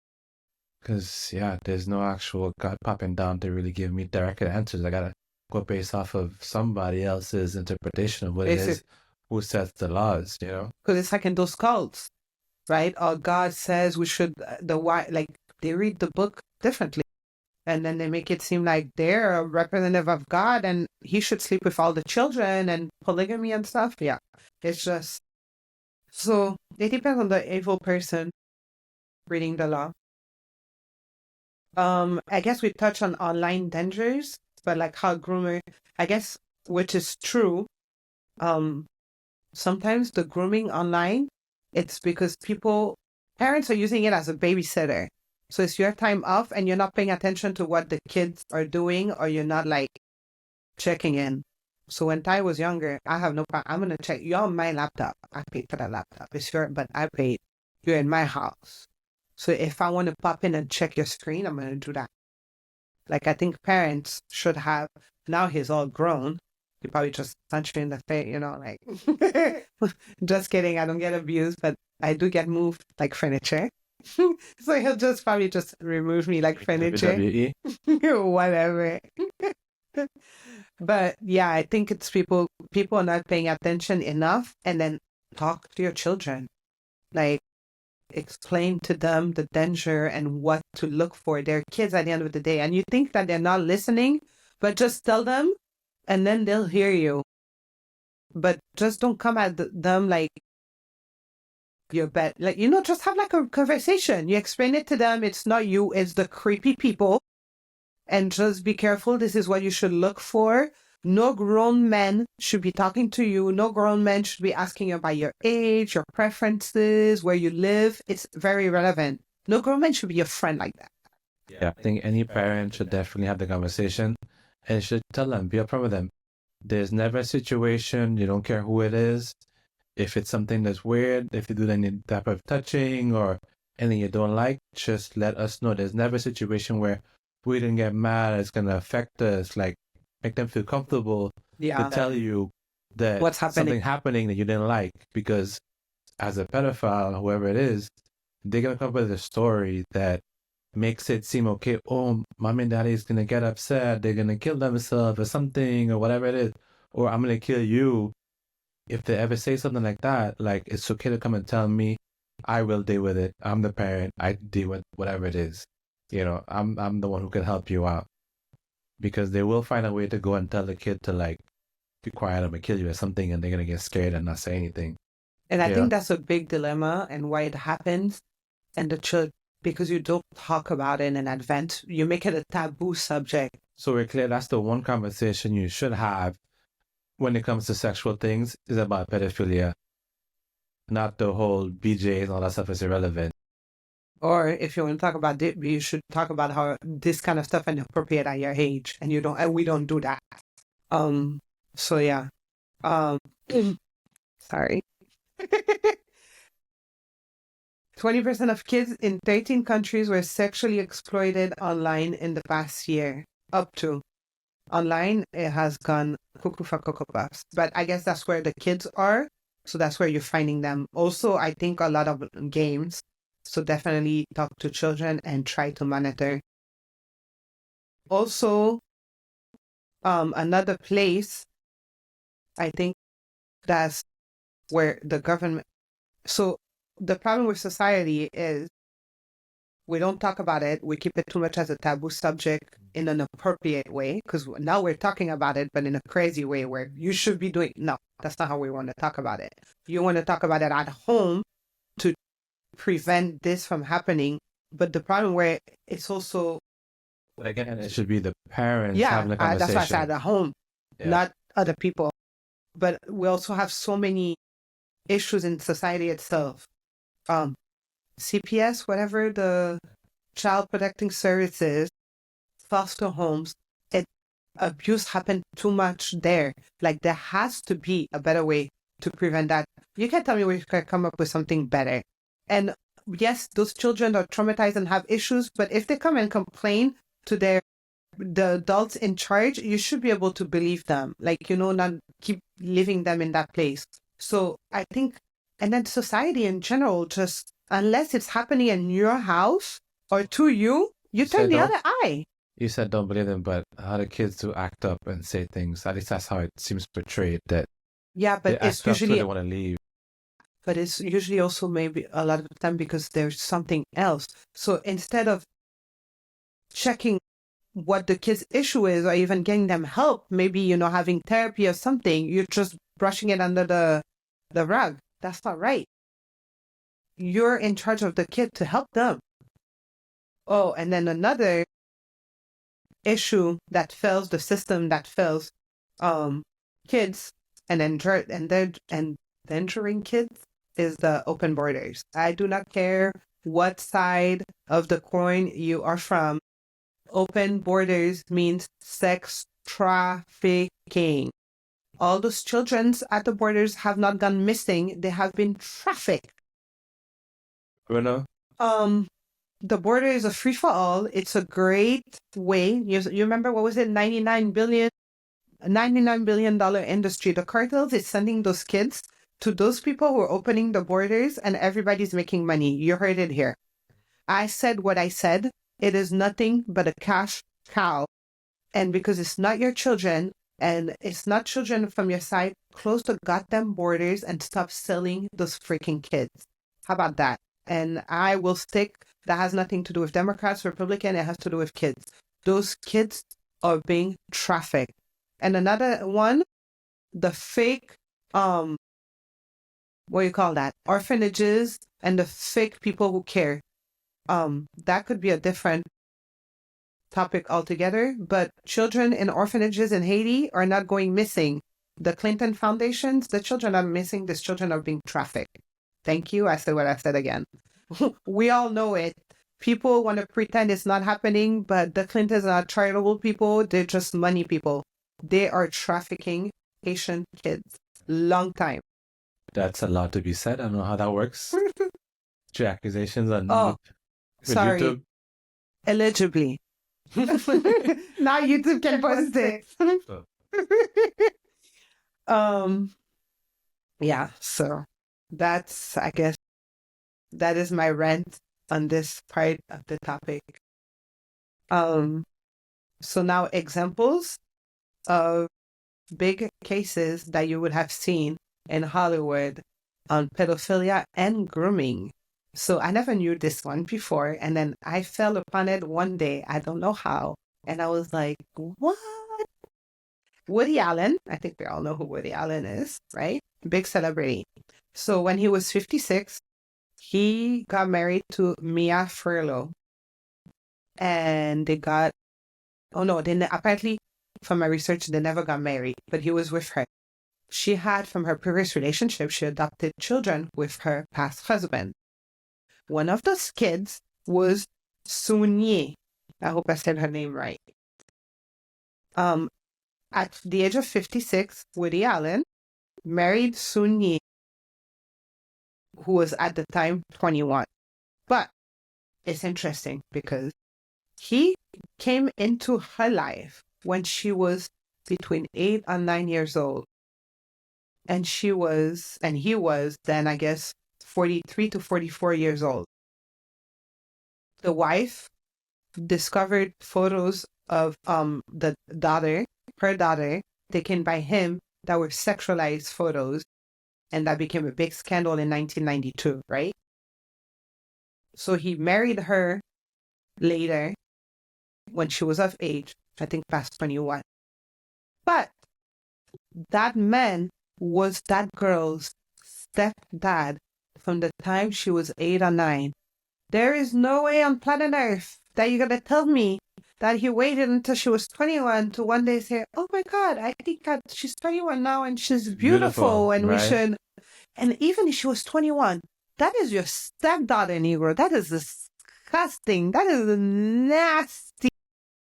Because, yeah, there's no actual God popping down to really give me direct answers. I got to go based off of somebody else's interpretation of what it is, who sets the laws, you know? Because it's like in those cults, right? Or God says we should, they read the book differently. And then they make it seem like they're a representative of God and he should sleep with all the children and polygamy and stuff. Yeah, it's just... So it depends on the evil person reading the law. I guess we touch on online dangers, but like how groomer, I guess, which is true. Sometimes the grooming online, it's because parents are using it as a babysitter. So it's your time off and you're not paying attention to what the kids are doing, or you're not like checking in. So when Ty was younger, I have no problem. I'm going to check. You're on my laptop. I paid for that laptop. It's your, but I paid. You're in my house. So if I want to pop in and check your screen, I'm going to do that. Like, I think parents should have, now he's all grown. He probably just punched me in the face, you know, like, just kidding. I don't get abused, but I do get moved like furniture. So he'll just probably just remove me like furniture. WWE? Whatever. But yeah, I think it's people are not paying attention enough, and then talk to your children. Like, explain to them the danger and what to look for. They're kids at the end of the day. And you think that they're not listening, but just tell them and then they'll hear you. But just don't come at them like you're bad. Like, just have like a conversation. You explain it to them. It's not you, it's the creepy people. And just be careful. This is what you should look for. No grown man should be talking to you. No grown man should be asking you about your age, your preferences, where you live. It's very relevant. No grown man should be your friend like that. Yeah, I think any parent should definitely have the conversation and should tell them, be upfront with them. There's never a situation, you don't care who it is. If it's something that's weird, if you do any type of touching or anything you don't like, just let us know. There's never a situation where we didn't get mad, it's going to affect us. Like, make them feel comfortable to tell you that what's happening, something happening that you didn't like. Because as a pedophile, whoever it is, they're going to come up with a story that makes it seem okay. Oh, mommy and daddy is going to get upset. They're going to kill themselves or something or whatever it is. Or I'm going to kill you. If they ever say something like that, like, it's okay to come and tell me. I will deal with it. I'm the parent. I deal with whatever it is. I'm the one who can help you out. Because they will find a way to go and tell the kid to, like, be quiet, I'm going to kill you or something, and they're going to get scared and not say anything. And I think that's a big dilemma and why it happens. And the church, because you don't talk about it in advance, you make it a taboo subject. So we're clear, that's the one conversation you should have when it comes to sexual things, is about pedophilia. Not the whole BJ and all that stuff is irrelevant. Or if you want to talk about it, you should talk about how this kind of stuff is inappropriate at your age, and we don't do that. So yeah. Sorry. 20% of kids in 13 countries were sexually exploited online in the past year. Up to. Online, it has gone cuckoo for Cocoa Puffs. But I guess that's where the kids are. So that's where you're finding them. Also, I think a lot of games. So definitely talk to children and try to monitor. Also, another place, I think that's where the government... So the problem with society is we don't talk about it. We keep it too much as a taboo subject in an appropriate way, because now we're talking about it, but in a crazy way where you should be doing... No, that's not how we want to talk about it. You want to talk about it at home to prevent this from happening. But the problem where it's also... But again, it should be the parents having the conversation. That's why I said at home, not other people. But we also have so many issues in society itself. CPS, whatever the Child Protecting Services, foster homes, abuse happened too much there. Like, there has to be a better way to prevent that. You can't tell me we can come up with something better. And yes, those children are traumatized and have issues, but if they come and complain to the adults in charge, you should be able to believe them. Like, not keep leaving them in that place. So I think, and then society in general, just unless it's happening in your house or to you, you turn the other eye. You said don't believe them, but how the kids do act up and say things, at least that's how it seems portrayed, that but it's usually... they want to leave. But it's usually also maybe a lot of the time because there's something else. So instead of checking what the kid's issue is or even getting them help, maybe, having therapy or something, you're just brushing it under the rug. That's not right. You're in charge of the kid to help them. Oh, and then another issue that fails, the system that fails kids and endangering kids is the open borders. I do not care what side of the coin you are from. Open borders means sex trafficking. All those children at the borders have not gone missing. They have been trafficked. Bruno? The border is a free-for-all. It's a great way. You remember, what was it? $99 billion industry. The cartels is sending those kids to those people who are opening the borders, and everybody's making money. You heard it here. I said what I said. It is nothing but a cash cow. And because it's not your children, and it's not children from your side, close the goddamn borders and stop selling those freaking kids. How about that? And I will stick. That has nothing to do with Democrats, Republican. It has to do with kids. Those kids are being trafficked. And another one, the fake, what do you call that? Orphanages and the fake people who care. That could be a different topic altogether, but children in orphanages in Haiti are not going missing. The Clinton Foundations, the children are missing, these children are being trafficked. Thank you. I said what I said again. We all know it. People want to pretend it's not happening, but the Clintons are not charitable people. They're just money people. They are trafficking Haitian kids. Long time. That's a lot to be said. I don't know how that works. Two accusations on Oh, with sorry. YouTube. Allegedly. Now YouTube can post it. Yeah, so that's, I guess, that is my rant on this part of the topic. So now examples of big cases that you would have seen in Hollywood on pedophilia and grooming. So I never knew this one before, and then I fell upon it one day. I don't know how. And I was like, what? Woody Allen, I think we all know who Woody Allen is, right? Big celebrity. So when he was 56, he got married to Mia Farrow. And they got, oh no, apparently from my research, they never got married, but he was with her. She had, from her previous relationship, she adopted children with her past husband. One of those kids was Soon-Yi. I hope I said her name right. At the age of 56, Woody Allen married Soon-Yi, who was at the time 21. But it's interesting because he came into her life when she was between 8 and 9 years old. And he was then, I guess, 43 to 44 years old. The wife discovered photos of her daughter, taken by him that were sexualized photos, and that became a big scandal in 1992, right? So he married her later when she was of age, I think past 21. But that man was that girl's stepdad from the time she was 8 or 9. There is no way on planet Earth that you're going to tell me that he waited until she was 21 to one day say, oh my God, I think that she's 21 now and she's beautiful and right? We should. And even if she was 21, that is your stepdaughter, Negro. That is disgusting. That is nasty.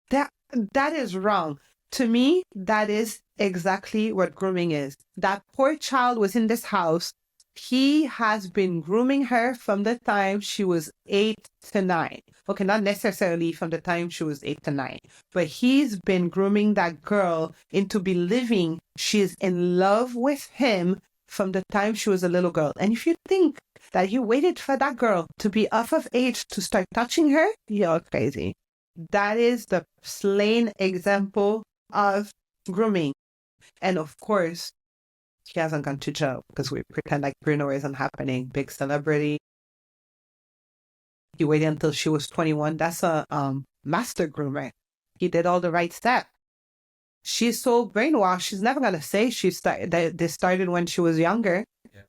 That is wrong. To me, that is exactly what grooming is. That poor child was in this house. He has been grooming her from the time she was 8 to 9. Okay, not necessarily from the time she was 8 to 9, but he's been grooming that girl into believing she's in love with him from the time she was a little girl. And if you think that he waited for that girl to be off of age to start touching her, you're crazy. That is the plain example of grooming. And of course, he hasn't gone to jail because we pretend like Bruno isn't happening. Big celebrity. He waited until she was 21. That's a master groomer. He did all the right steps. She's so brainwashed. She's never gonna say they started when she was younger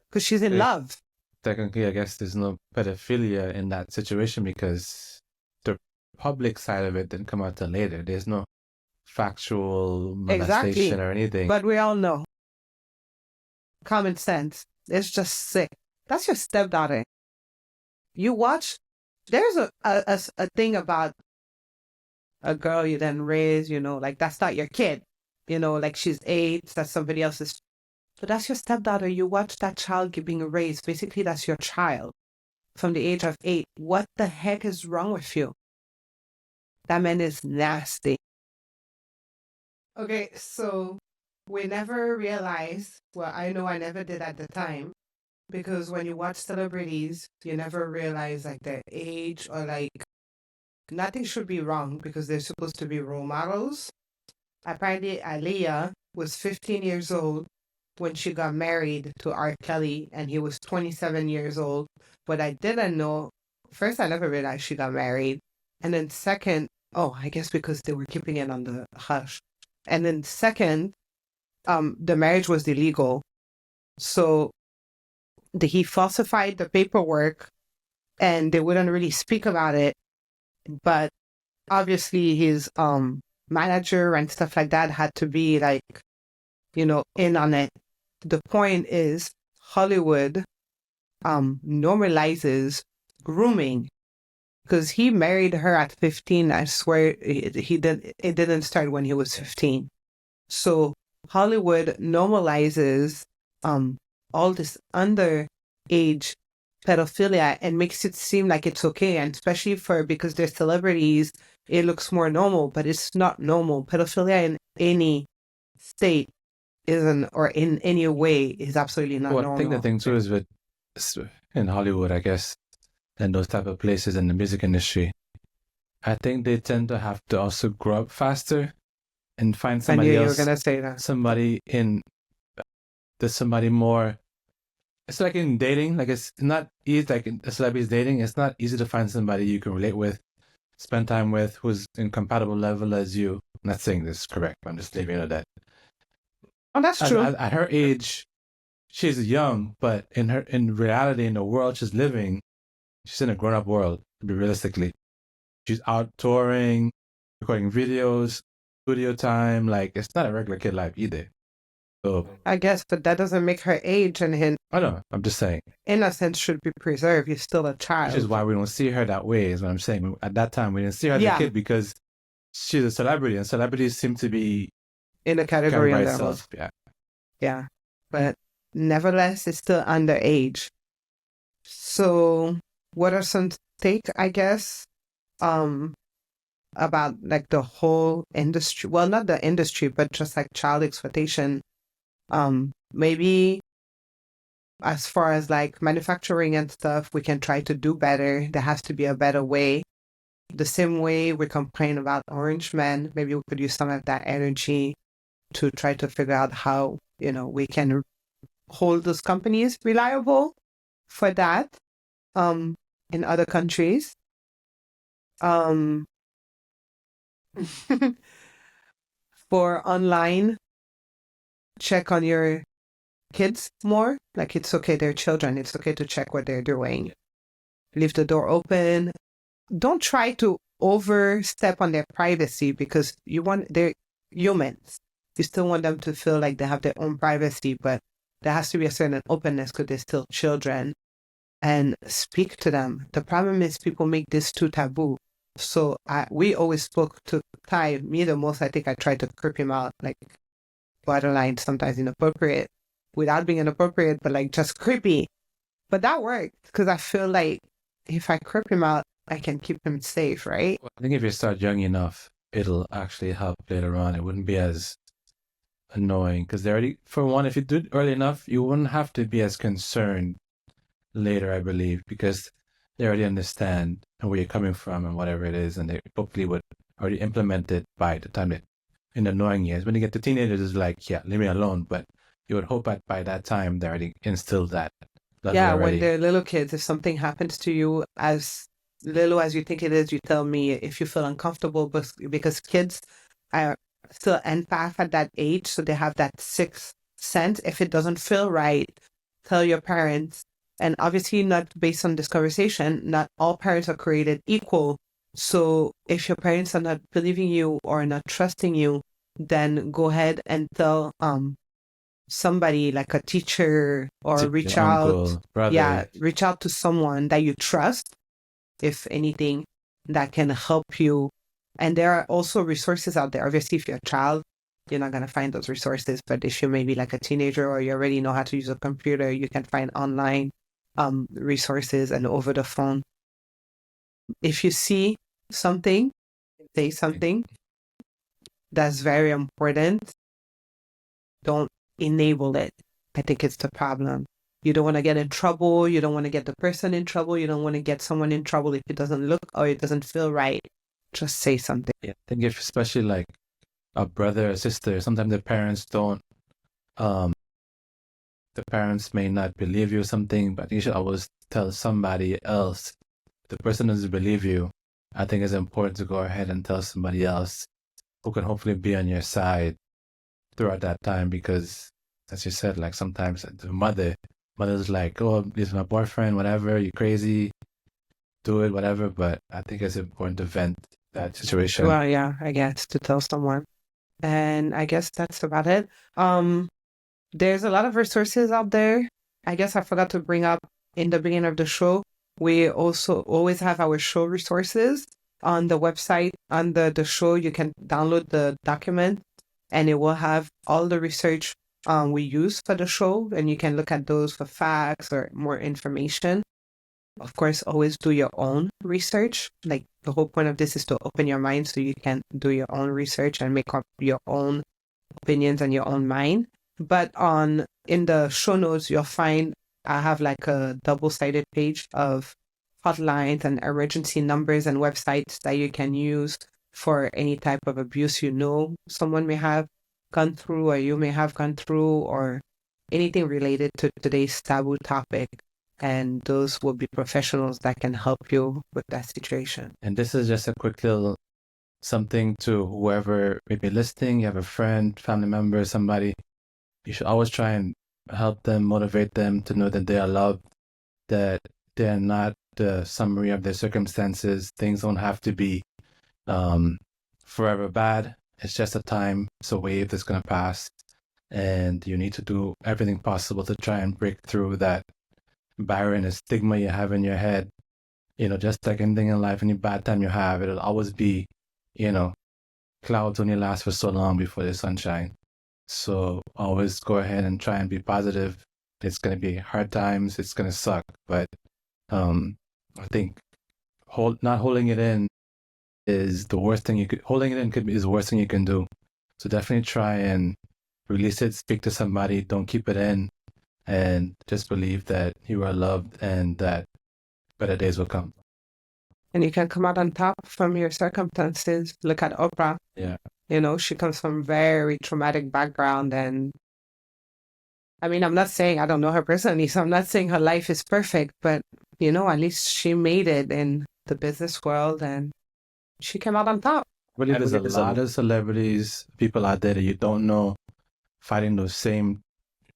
because she's in love. Technically, I guess there's no pedophilia in that situation because the public side of it didn't come out till later. There's no factual molestation or anything. But we all know. Common sense. It's just sick. That's your stepdaughter. You watch. There's a thing about a girl you then raise, like that's not your kid. Like she's 8, that's somebody else's. But that's your stepdaughter. You watch that child being raised. Basically, that's your child from the age of 8. What the heck is wrong with you? That man is nasty. Okay, so we never realized, well, I know I never did at the time, because when you watch celebrities, you never realize like their age or like nothing should be wrong because they're supposed to be role models. Apparently, Aaliyah was 15 years old when she got married to R. Kelly and he was 27 years old. But I didn't know, first, I never realized she got married. And then second, I guess because they were keeping it on the hush. And then second, the marriage was illegal. So he falsified the paperwork and they wouldn't really speak about it. But obviously his manager and stuff like that had to be like, in on it. The point is Hollywood normalizes grooming because he married her at 15. I swear it didn't start when he was 15. So Hollywood normalizes all this underage pedophilia and makes it seem like it's okay, and especially because they're celebrities, it looks more normal, but it's not normal. Pedophilia in any state isn't, or in any way, is absolutely not Well, I think the normal. thing too is with in Hollywood, I guess, and those type of places in the music industry, I think they tend to have to also grow up faster and find I knew somebody you were else, gonna say that. somebody more. It's like in dating, like it's not easy. Like in celebrities dating, it's not easy to find somebody you can relate with, spend time with, who's in compatible level as you. I'm not saying this is correct, but I'm just leaving it at that. Oh, that's true. At her age, she's young, but in reality, in the world she's living, she's in a grown up world. To be realistically, she's out touring, recording videos, studio time. Like it's not a regular kid life either. So I guess, but that doesn't make her age, and his I don't know. I'm just saying. innocence should be preserved. You're still a child. Which is why we don't see her that way, is what I'm saying. At that time, we didn't see her as a Yeah. kid because she's a celebrity, and celebrities seem to be In a category by on their own. itself. Yeah. Yeah. But nevertheless, it's still underage. So what are some take, I guess, about like the whole industry? Well, not the industry, but just like child exploitation. Maybe as far as like manufacturing and stuff, we can try to do better. There has to be a better way. The same way we complain about Orange Man, maybe we could use some of that energy to try to figure out how, we can hold those companies reliable for that in other countries. For online, check on your kids more. Like it's okay, they're children. It's okay to check what they're doing. Leave the door open. Don't try to overstep on their privacy because they're humans. You still want them to feel like they have their own privacy, but there has to be a certain openness because they're still children, and speak to them. The problem is people make this too taboo. So we always spoke to Ty. Me the most, I think I tried to creep him out, like borderline, sometimes inappropriate, without being inappropriate, but like just creepy. But that worked because I feel like if I creep him out, I can keep him safe, right? Well, I think if you start young enough, it'll actually help later on. It wouldn't be as annoying because they already, for one, if you do it early enough, you wouldn't have to be as concerned later, I believe, because they already understand where you're coming from and whatever it is, and they hopefully would already implement it by the time in the annoying years. When you get to teenagers, it's like, yeah, leave me alone. But you would hope that by that time they already instilled that. Yeah, when they're little kids, if something happens to you as little as you think it is, you tell me if you feel uncomfortable, because kids are still empath at that age, so they have that sixth sense. If it doesn't feel right, tell your parents. And obviously, not based on this conversation, not all parents are created equal. So if your parents are not believing you or not trusting you, then go ahead and tell somebody like a teacher, or reach out. Uncle, brother. Yeah, reach out to someone that you trust, if anything, that can help you. And there are also resources out there. Obviously, if you're a child, you're not going to find those resources. But if you're maybe like a teenager or you already know how to use a computer, you can find online resources and over the phone. If you see something, say something. That's very important. Don't enable it. I think it's the problem. You don't want to get in trouble. You don't want to get the person in trouble. You don't want to get someone in trouble if it doesn't look or it doesn't feel right. Just say something. Yeah, I think if especially like a brother or sister, sometimes the parents don't, the parents may not believe you or something, but you should always tell somebody else. If the person doesn't believe you, I think it's important to go ahead and tell somebody else who can hopefully be on your side throughout that time, because as you said, like sometimes the mother's like, oh, this is my boyfriend, whatever, you crazy, do it, whatever. But I think it's important to vent that situation. Well, yeah, I guess to tell someone. And I guess that's about it. There's a lot of resources out there. I guess I forgot to bring up in the beginning of the show. We also always have our show resources on the website. On the show, you can download the document and it will have all the research we use for the show. And you can look at those for facts or more information. Of course, always do your own research. Like the whole point of this is to open your mind so you can do your own research and make up your own opinions and your own mind. But in the show notes, you'll find I have like a double-sided page of hotlines and emergency numbers and websites that you can use for any type of abuse someone may have gone through or you may have gone through or anything related to today's taboo topic. And those will be professionals that can help you with that situation. And this is just a quick little something to whoever may be listening. You have a friend, family member, somebody. You should always try and help them, motivate them to know that they are loved, that they're not the summary of their circumstances. Things don't have to be forever bad. It's just a time. It's a wave that's going to pass. And you need to do everything possible to try and break through that barrier and stigma you have in your head. Just like anything in life, any bad time you have, it'll always be, clouds only last for so long before the sunshine. So always go ahead and try and be positive. It's going to be hard times. It's going to suck. But I think not holding it in is the worst thing holding it in is the worst thing you can do. So definitely try and release it, speak to somebody, don't keep it in, and just believe that you are loved and that better days will come. And you can come out on top from your circumstances. Look at Oprah. Yeah. She comes from very traumatic background. And I mean, I'm not saying I don't know her personally, so I'm not saying her life is perfect, but, at least she made it in the business world and she came out on top. I believe there's a lot of celebrities, people out there that you don't know, fighting those same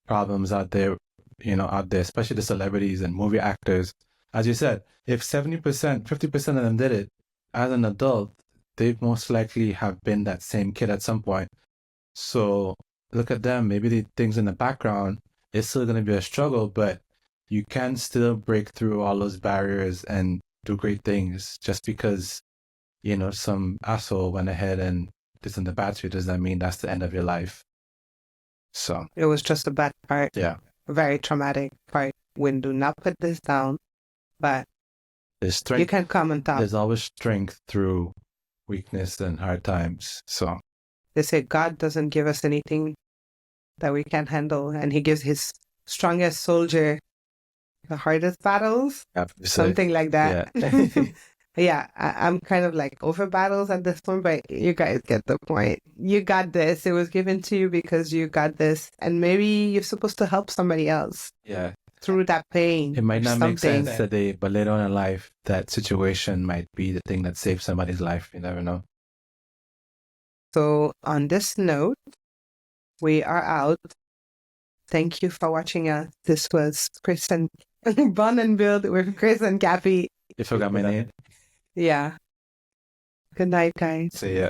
problems out there, especially the celebrities and movie actors. As you said, if 70%, 50% of them did it as an adult, they most likely have been that same kid at some point. So look at them. Maybe the things in the background, it's still going to be a struggle, but you can still break through all those barriers and do great things. Just because, some asshole went ahead and did something bad to you, does that mean that's the end of your life? So it was just a bad part. Yeah. A very traumatic part. We do not put this down, but there's strength. You can come on top. There's always strength through weakness and hard times. So they say God doesn't give us anything that we can't handle, and He gives His strongest soldier the hardest battles. Something like that. Yeah. Yeah, I'm kind of like over battles at this point, but you guys get the point. You got this. It was given to you because you got this. And maybe you're supposed to help somebody else. Yeah. Through that pain. It might not make sense today, but later on in life, that situation might be the thing that saves somebody's life. You never know. So on this note, we are out. Thank you for watching us. This was Chris and Bond and Build with Chris and Cappy. You forgot my name? Yeah. Good night, guys. See ya.